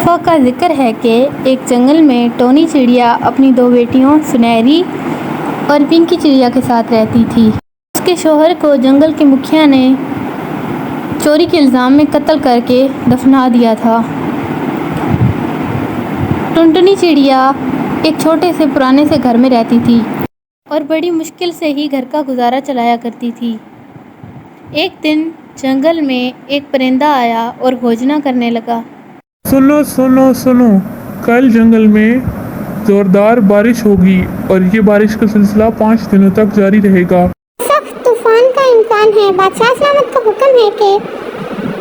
दफ़ा का जिक्र है कि एक जंगल में टोनी चिड़िया अपनी दो बेटियों सुनहरी और पिंकी चिड़िया के साथ रहती थी। उसके शौहर को जंगल के मुखिया ने चोरी के इल्ज़ाम में कत्ल करके दफना दिया था। टुनटुनी चिड़िया एक छोटे से पुराने से घर में रहती थी और बड़ी मुश्किल से ही घर का गुजारा चलाया करती थी। एक दिन जंगल में एक परिंदा आया और घोषणा करने लगा, सुनो सुनो सुनो, कल जंगल में जोरदार बारिश होगी और ये बारिश का सिलसिला 5 दिनों तक जारी रहेगा। सख्त तूफान का इम्कान है। बादशाह सलामत का हुक्म है कि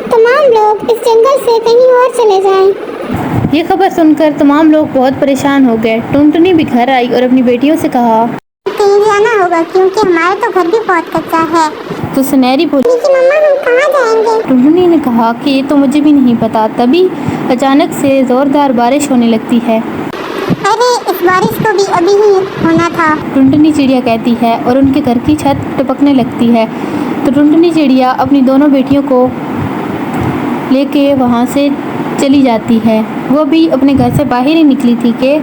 तमाम लोग इस जंगल से कहीं और चले जाएं। ये खबर सुनकर तमाम लोग बहुत परेशान हो गए। टुनटुनी भी घर आई और अपनी बेटियों से कहा, कहीं जाना होगा क्योंकि हमारा तो घर भी बहुत कच्चा है। तो सुनहरी बोली, लेकिन मम्मा हम कहाँ जाएंगे? टुनटुनी ने कहा कि ये तो मुझे भी नहीं पता। तभी अचानक से जोरदार बारिश होने लगती है। अरे इस बारिश को भी अभी ही होना था। टुनटुनी चिड़िया कहती है और उनके घर की छत टपकने लगती है। तो टुनटुनी चिड़िया अपनी दोनों बेटियों को लेके वहाँ से चली जाती है। वो भी अपने घर से बाहर ही निकली थी कि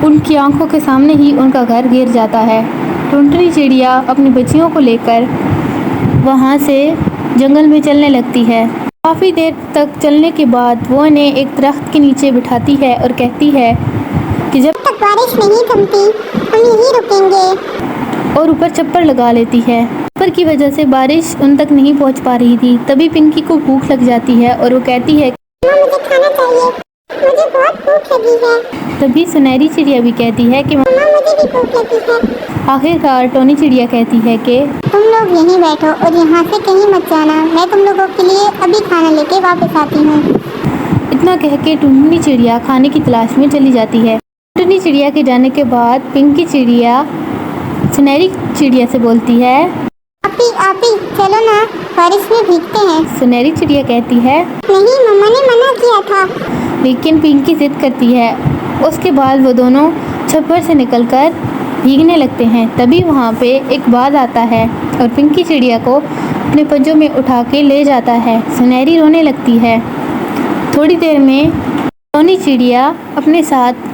उनकी आंखों के सामने ही उनका घर गिर जाता है। टुनटुनी चिड़िया अपनी बच्चियों को लेकर वहाँ से जंगल में चलने लगती है। काफ़ी देर तक चलने के बाद वो इन्हें एक दरख्त के नीचे बिठाती है और कहती है कि जब तक बारिश नहीं थमती हम यहीं रुकेंगे। और ऊपर चप्पल लगा लेती है। चप्पल की वजह से बारिश उन तक नहीं पहुंच पा रही थी। तभी पिंकी को भूख लग जाती है और वो कहती है, मम्मा मुझे खाना चाहिए, मुझे बहुत भूख लगी है। तभी सुनहरी चिड़िया भी कहती है कि मम्मा मुझे भी भूख लगी है। आखिरकार टोनी चिड़िया कहती है कि तुम लोग यहीं बैठो और यहाँ से कहीं मत जाना, मैं तुम लोगों के लिए अभी खाना लेके वापस आती हूँ। इतना कह के टुनटुनी चिड़िया खाने की तलाश में चली जाती है। टुनटुनी चिड़िया के जाने के बाद पिंकी चिड़िया सुनहरी चिड़िया से बोलती है, आपी चलो ना, बारिश में भीगते हैं। सुनहरी चिड़िया कहती है, नहीं मम्मा ने मना किया था। लेकिन पिंकी जिद करती है। उसके बाद वो दोनों छप्पर से निकलकर भीगने लगते हैं। तभी वहाँ पे एक बाज आता है और पिंकी चिड़िया को अपने पंजों में उठा के ले जाता है। सुनहरी रोने लगती है। थोड़ी देर में टोनी चिड़िया अपने साथ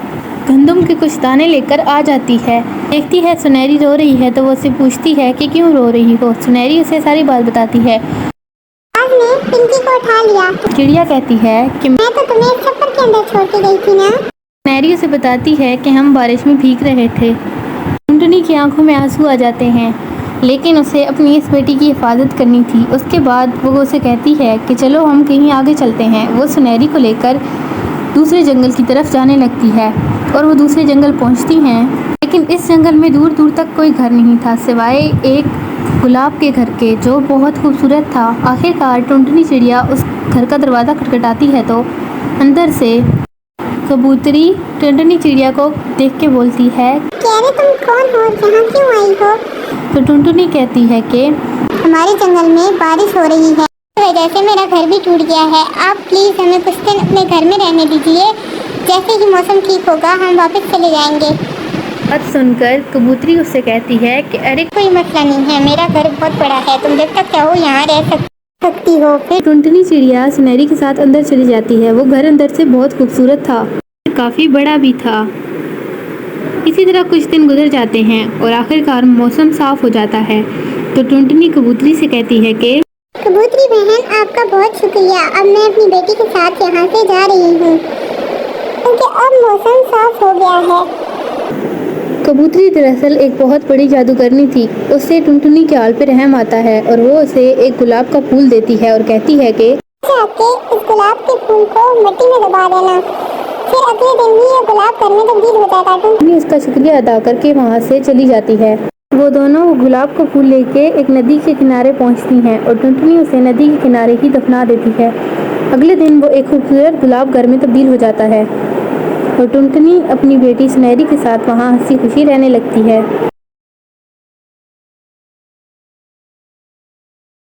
गंदम के कुछ दाने लेकर आ जाती है। देखती है सुनहरी रो रही है तो वो उससे पूछती है कि क्यों रो रही हो। सुनहरी उसे सारी बात बताती है। आज ने पिंकी को उठा लिया। चिड़िया कहती है कि मैं तो तुम्हें एक छप्पर के अंदर छोड़ के गई थी ना। सुनहरी उसे बताती है कि हम बारिश में भीग रहे थे। टुनटुनी की आंखों में आंसू आ जाते हैं, लेकिन उसे अपनी इस बेटी की हिफाजत करनी थी। उसके बाद वो उसे कहती है कि चलो हम कहीं आगे चलते हैं। वो सुनहरी को लेकर दूसरे जंगल की तरफ जाने लगती है और वो दूसरे जंगल पहुंचती हैं। लेकिन इस जंगल में दूर दूर तक कोई घर नहीं था सिवाय एक गुलाब के घर के, जो बहुत खूबसूरत था। आखिरकार टुनटुनी चिड़िया उस घर का दरवाज़ा खटखटाती है तो अंदर से कबूतरी टुनटुनी चिड़िया को देख के बोलती है, अरे तुम कौन हो, यहाँ क्यों आई हो? तो टुनटुनी कहती है कि हमारे जंगल में बारिश हो रही है, इस वजह से मेरा घर भी टूट गया है। आप प्लीज़ हमें कुछ दिन अपने घर में रहने दीजिए, जैसे ही मौसम ठीक होगा हम वापस चले जाएंगे। बात सुनकर कबूतरी उससे कहती है कि अरे कोई मसला नहीं है, मेरा घर बहुत बड़ा है, तुम जब तक चाहो यहाँ रह सकती हो। फिर टुनटुनी चिड़िया सुनहरी के साथ अंदर चली जाती है। वो घर अंदर से बहुत खूबसूरत था, काफ़ी बड़ा भी था। इसी तरह कुछ दिन गुजर जाते हैं और आखिरकार मौसम साफ हो जाता है। तो टुनटुनी कबूतरी से कहती है कि कबूतरी बहन आपका बहुत शुक्रिया, अब मैं अपनी बेटी के साथ यहाँ से जा रही हूँ क्योंकि अब मौसम साफ हो गया है। कबूतरी दरअसल एक बहुत बड़ी जादूगरनी थी। उससे टुनटुनी के हाल पे रहम आता है और वो उसे एक गुलाब का फूल देती है और कहती है कि जाके इस गुलाब के फूल को मिट्टी में दबा देना, फिर अगले दिन ही ये गुलाब घर में तब्दील हो जाएगा। टुनटुनी उसका शुक्रिया अदा करके वहाँ से चली जाती है। वो दोनों गुलाब का फूल लेके एक नदी के किनारे पहुँचती हैं और टुनटुनी उसे नदी के किनारे ही दफना देती है। अगले दिन वो एक खूबसूरत गुलाब घर में तब्दील हो जाता है और टुनटुनी अपनी बेटी सुनहरी के साथ वहाँ हंसी खुशी रहने लगती है।